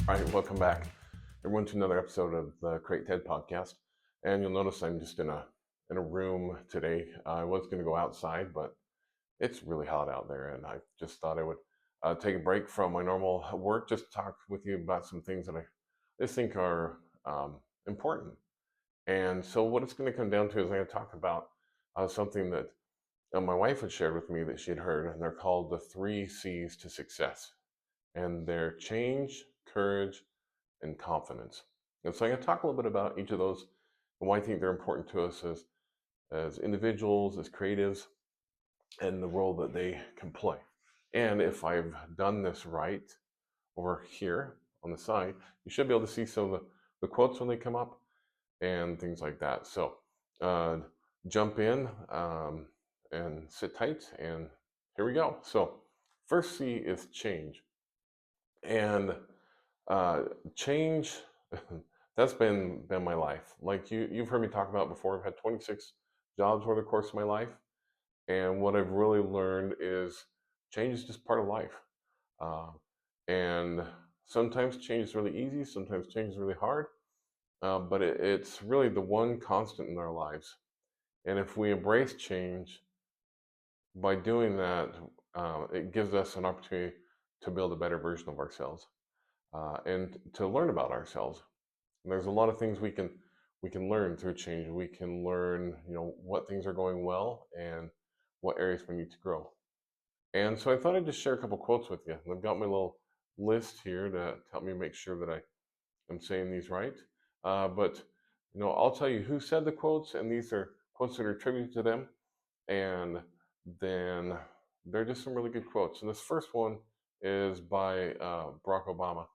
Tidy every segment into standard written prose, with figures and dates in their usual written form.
All right, welcome back, everyone, to another episode of the createTED podcast. And you'll notice I'm just in a room today. I was going to go outside, but it's really hot out there, and I just thought I would take a break from my normal work, just to talk with you about some things that I just think are important. And so, what it's going to come down to is I'm going to talk about something that my wife had shared with me that she had heard, and they're called the 3 C's to success, and they're change, courage, and confidence. And so I'm going to talk a little bit about each of those and why I think they're important to us as individuals, as creatives, and the role that they can play. And if I've done this right over here on the side, you should be able to see some of the quotes when they come up and things like that. So jump in and sit tight, and here we go. So first C is change. And change, that's been my life. Like you've heard me talk about before. I've had 26 jobs over the course of my life, and what I've really learned is change is just part of life. Uh, and sometimes change is really easy, sometimes change is really hard, but it's really the one constant in our lives. And if we embrace change, by doing that, it gives us an opportunity to build a better version of ourselves and to learn about ourselves. And there's a lot of things we can learn through change. We can learn, what things are going well and what areas we need to grow. And so I thought I'd just share a couple quotes with you. And I've got my little list here to help me make sure that I am saying these right. But I'll tell you who said the quotes, and these are quotes that are attributed to them. And then they're just some really good quotes. And this first one is by Barack Obama.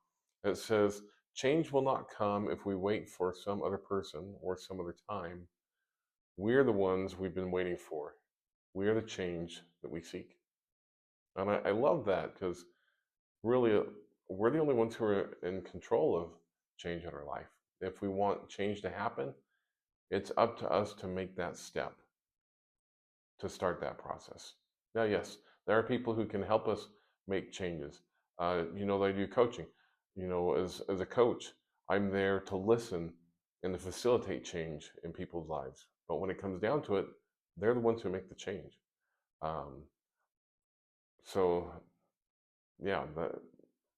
It says, "Change will not come if we wait for some other person or some other time. We're the ones we've been waiting for. We are the change that we seek." And I love that, because really we're the only ones who are in control of change in our life. If we want change to happen, it's up to us to make that step, to start that process. Now, yes, there are people who can help us make changes. They do coaching. As a coach, I'm there to listen and to facilitate change in people's lives. But when it comes down to it, they're the ones who make the change. So yeah,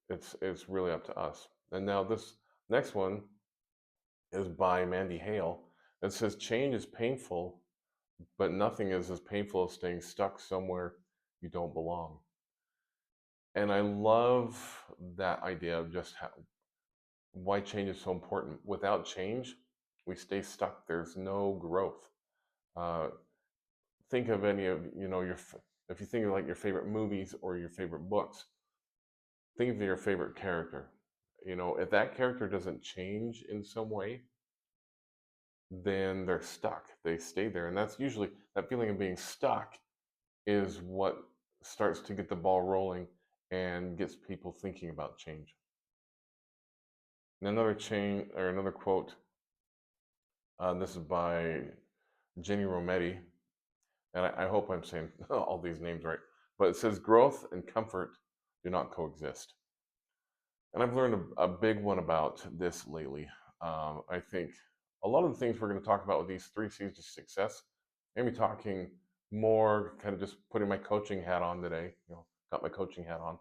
it's really up to us. And now this next one is by Mandy Hale. It says, "Change is painful, but nothing is as painful as staying stuck somewhere you don't belong." And I love that idea of just why change is so important. Without change, we stay stuck. There's no growth. Uh, think of any of if you think of like your favorite movies or your favorite books, think of your favorite character. If that character doesn't change in some way, then they're stuck. They stay there, and that's usually that feeling of being stuck is what starts to get the ball rolling and gets people thinking about change. And another quote. This is by Jenny Rometty, and I hope I'm saying all these names right. But it says, "Growth and comfort do not coexist." And I've learned a big one about this lately. I think a lot of the things we're going to talk about with these 3 C's to success, I'm going to be talking more, kind of just putting my coaching hat on today. Got my coaching hat on.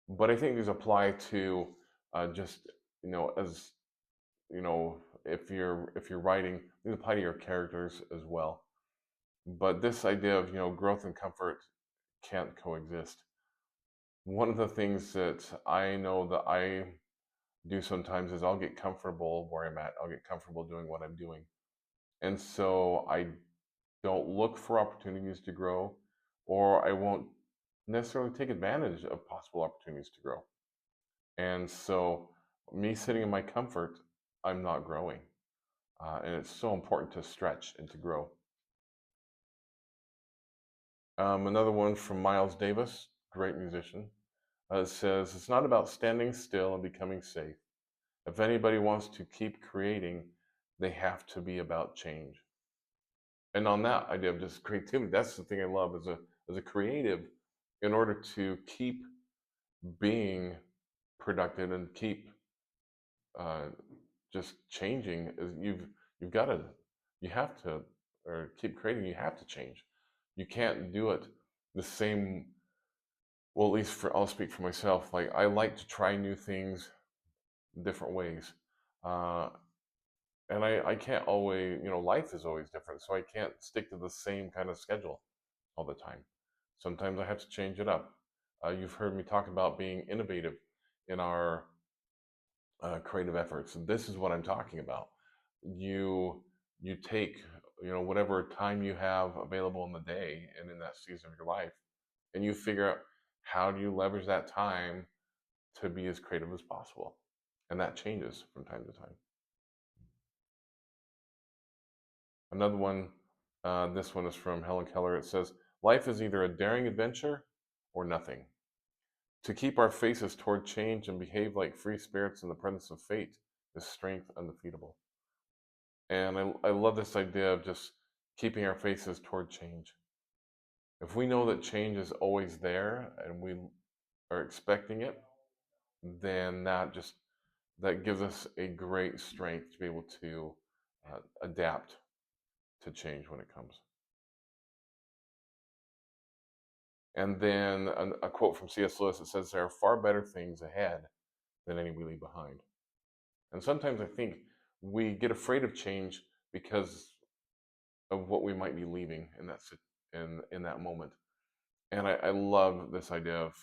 But I think these apply to just, as if you're writing, these apply to your characters as well. But this idea of growth and comfort can't coexist. One of the things that I know that I do sometimes is I'll get comfortable where I'm at. I'll get comfortable doing what I'm doing. And so I don't look for opportunities to grow, or I won't necessarily take advantage of possible opportunities to grow. And so me sitting in my comfort, I'm not growing. And it's so important to stretch and to grow. Another one from Miles Davis, great musician, says, "It's not about standing still and becoming safe. If anybody wants to keep creating, they have to be about change." And on that idea of just creativity, that's the thing I love as a creative. In order to keep being productive and keep uh, just changing is you've got to you have to or keep creating. You have to change. You can't do it the same. Well, at least for I'll speak for myself. Like I like to try new things different ways. Uh, and I can't always, life is always different, so I can't stick to the same kind of schedule all the time. Sometimes I have to change it up. You've heard me talk about being innovative in our creative efforts. This is what I'm talking about. You you take whatever time you have available in the day and in that season of your life, and you figure out how do you leverage that time to be as creative as possible, and that changes from time to time. Another one, this one is from Helen Keller. It says, "Life is either a daring adventure or nothing. To keep our faces toward change and behave like free spirits in the presence of fate is strength undefeatable." And I love this idea of just keeping our faces toward change. If we know that change is always there and we are expecting it, then that gives us a great strength to be able to adapt to change when it comes. And then a quote from C.S. Lewis that says, "There are far better things ahead than any we leave behind." And sometimes I think we get afraid of change because of what we might be leaving in that moment. And I love this idea of,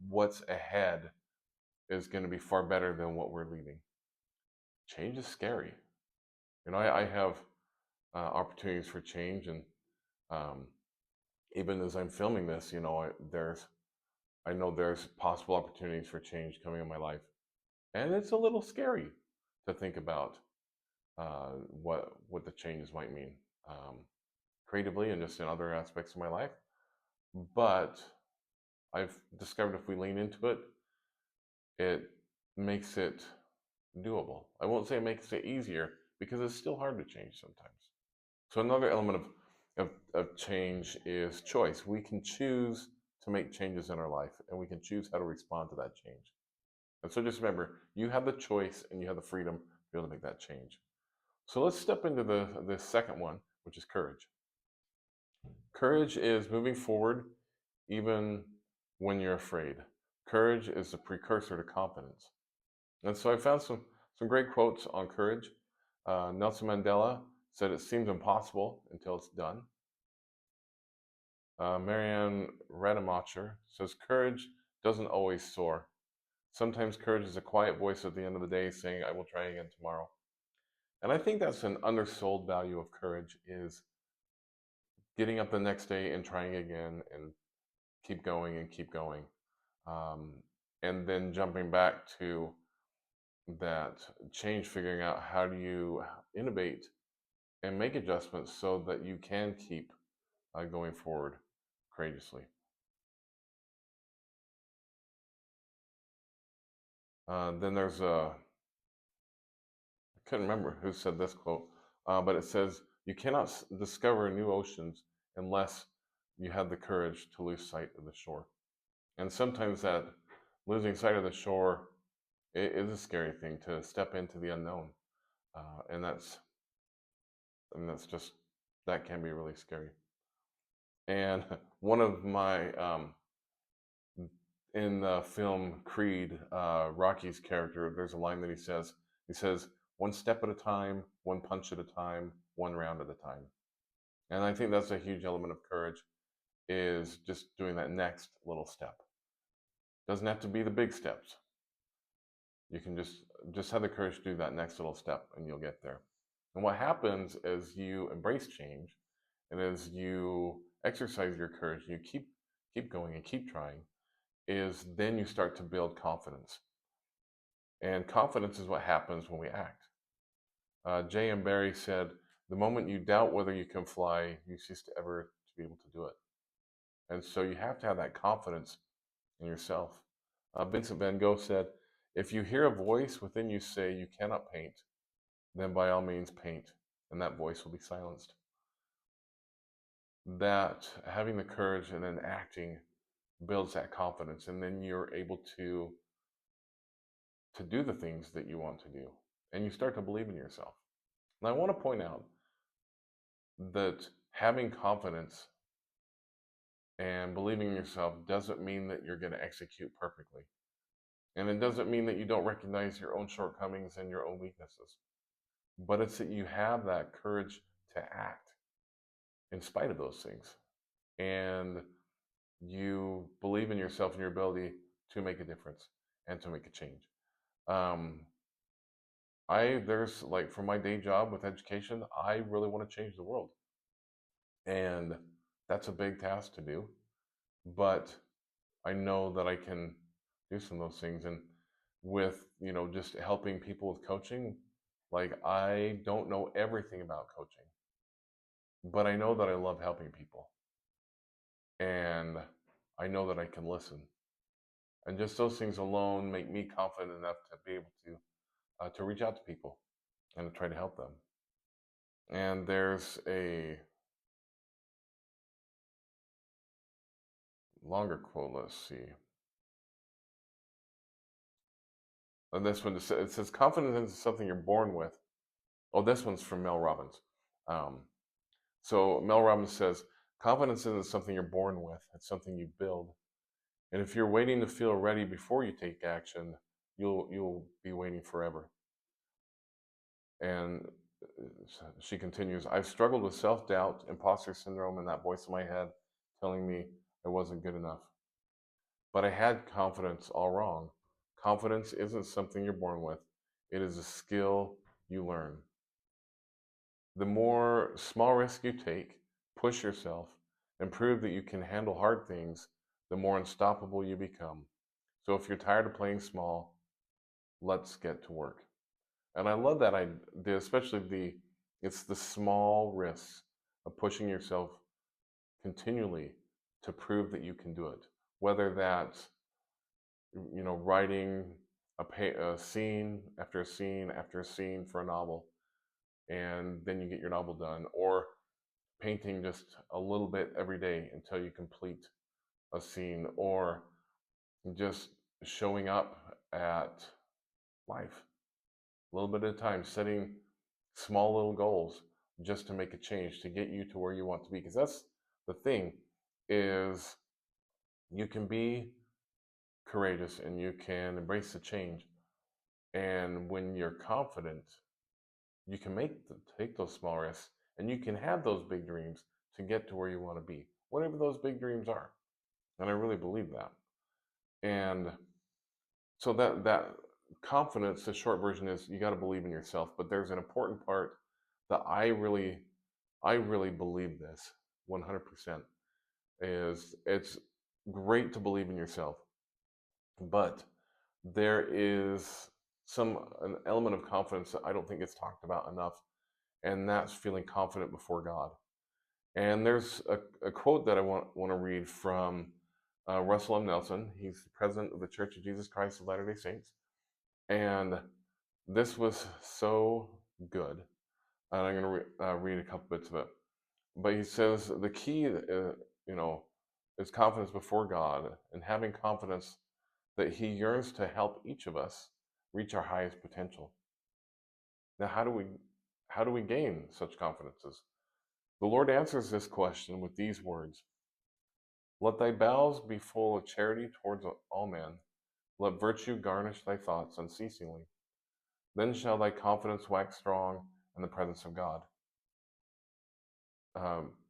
what's ahead is going to be far better than what we're leaving. Change is scary. I have opportunities for change, and um, even as I'm filming this, I know there's possible opportunities for change coming in my life, and it's a little scary to think about what the changes might mean um, creatively and just in other aspects of my life. But I've discovered if we lean into it, it makes it doable. I won't say it makes it easier because it's still hard to change sometimes. So another element of change is choice. We can choose to make changes in our life, and we can choose how to respond to that change. And so just remember, you have the choice and you have the freedom to be able to make that change. So let's step into the second one, which is courage. Courage is moving forward even when you're afraid. Courage is the precursor to confidence. And so I found some great quotes on courage. Nelson Mandela said, "It seems impossible until it's done." Marianne Rademacher says, "Courage doesn't always soar. Sometimes courage is a quiet voice at the end of the day saying, 'I will try again tomorrow.'" And I think that's an undersold value of courage, is getting up the next day and trying again and keep going and keep going. Um, and then jumping back to that change, figuring out how do you innovate and make adjustments so that you can keep going forward courageously. Then there's I couldn't remember who said this quote, but it says, "You cannot discover new oceans unless you have the courage to lose sight of the shore." And sometimes that losing sight of the shore is a scary thing, to step into the unknown, and that's just that can be really scary. And one of my in the film Creed, Rocky's character, there's a line that he says, "One step at a time, one punch at a time, one round at a time." And I think that's a huge element of courage, is just doing that next little step. Doesn't have to be the big steps. You can just have the courage to do that next little step and you'll get there. And what happens as you embrace change and as you exercise your courage, you keep going and keep trying, is then you start to build confidence. And confidence is what happens when we act. J.M. Barrie said, "The moment you doubt whether you can fly, you cease to ever to be able to do it." And so you have to have that confidence in yourself. Vincent van Gogh said, "If you hear a voice within you say you cannot paint, then by all means paint, and that voice will be silenced." That having the courage and then acting builds that confidence, and then you're able to to do the things that you want to do, and you start to believe in yourself. And I want to point out that having confidence and believing in yourself doesn't mean that you're going to execute perfectly. And it doesn't mean that you don't recognize your own shortcomings and your own weaknesses. But it's that you have that courage to act in spite of those things. And you believe in yourself and your ability to make a difference and to make a change. There's like, for my day job with education, I really want to change the world. And that's a big task to do. But I know that I can do some of those things. And with, just helping people with coaching, like, I don't know everything about coaching, but I know that I love helping people. And I know that I can listen. And just those things alone make me confident enough to be able to reach out to people and to try to help them. And there's a longer quote. Let's see. And this one, it says, confidence is something you're born with. Oh, this one's from Mel Robbins. So Mel Robbins says, confidence isn't something you're born with. It's something you build. And if you're waiting to feel ready before you take action, you'll be waiting forever. And she continues, I've struggled with self-doubt, imposter syndrome, and that voice in my head telling me I wasn't good enough. But I had confidence all wrong. Confidence isn't something you're born with. It is a skill you learn. The more small risks you take, push yourself, and prove that you can handle hard things, the more unstoppable you become. So if you're tired of playing small, let's get to work. And I love that idea, especially it's the small risks of pushing yourself continually to prove that you can do it. Whether that's, writing a scene after a scene after a scene for a novel, and then you get your novel done, or painting just a little bit every day until you complete a scene, or just showing up at life a little bit at a time, setting small little goals just to make a change, to get you to where you want to be. Because that's the thing, is you can be courageous and you can embrace the change. And when you're confident, you can take those small risks, and you can have those big dreams to get to where you want to be, whatever those big dreams are. And I really believe that. And so that confidence, the short version is, you got to believe in yourself. But there's an important part that I really believe this 100%, is it's great to believe in yourself, but there is an element of confidence that I don't think gets talked about enough, and that's feeling confident before God. And there's a quote that I want to read from Russell M. Nelson. He's the president of the Church of Jesus Christ of Latter-day Saints. And this was so good. And I'm going to read a couple bits of it. But he says the key, is confidence before God, and having confidence that He yearns to help each of us reach our highest potential. Now, how do we gain such confidences? The Lord answers this question with these words: let thy bowels be full of charity towards all men. Let virtue garnish thy thoughts unceasingly. Then shall thy confidence wax strong in the presence of God.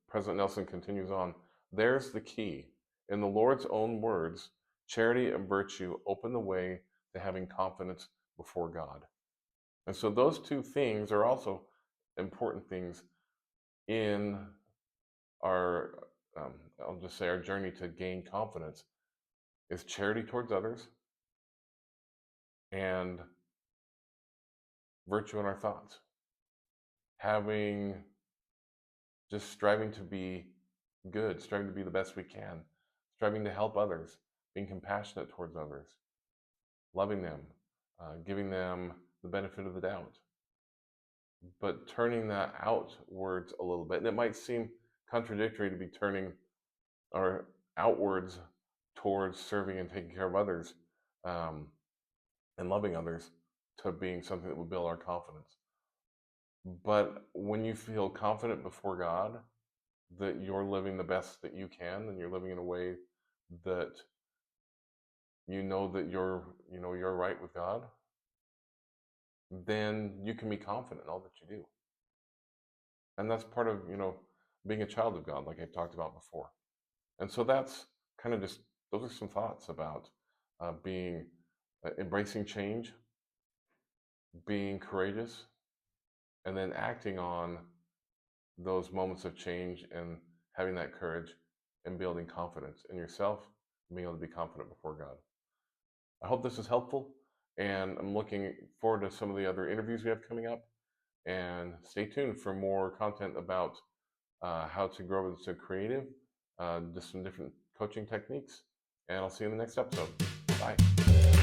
President Nelson continues on, there's the key. In the Lord's own words, charity and virtue open the way to having confidence before God. And so those two things are also important things in our, I'll just say, our journey to gain confidence, is charity towards others and virtue in our thoughts. Just striving to be good, striving to be the best we can, striving to help others, being compassionate towards others, loving them, giving them the benefit of the doubt, but turning that outwards a little bit. And it might seem contradictory to be turning our outwards towards serving and taking care of others. and loving others to being something that will build our confidence. But when you feel confident before God that you're living the best that you can and you're living in a way that you know that you're right with God, then you can be confident in all that you do. And that's part of, being a child of God, like I talked about before. And so that's kind of just, those are some thoughts about being, embracing change, being courageous, and then acting on those moments of change and having that courage and building confidence in yourself and being able to be confident before God. I hope this is helpful, and I'm looking forward to some of the other interviews we have coming up. And stay tuned for more content about how to grow as a creative, just some different coaching techniques. And I'll see you in the next episode. Bye.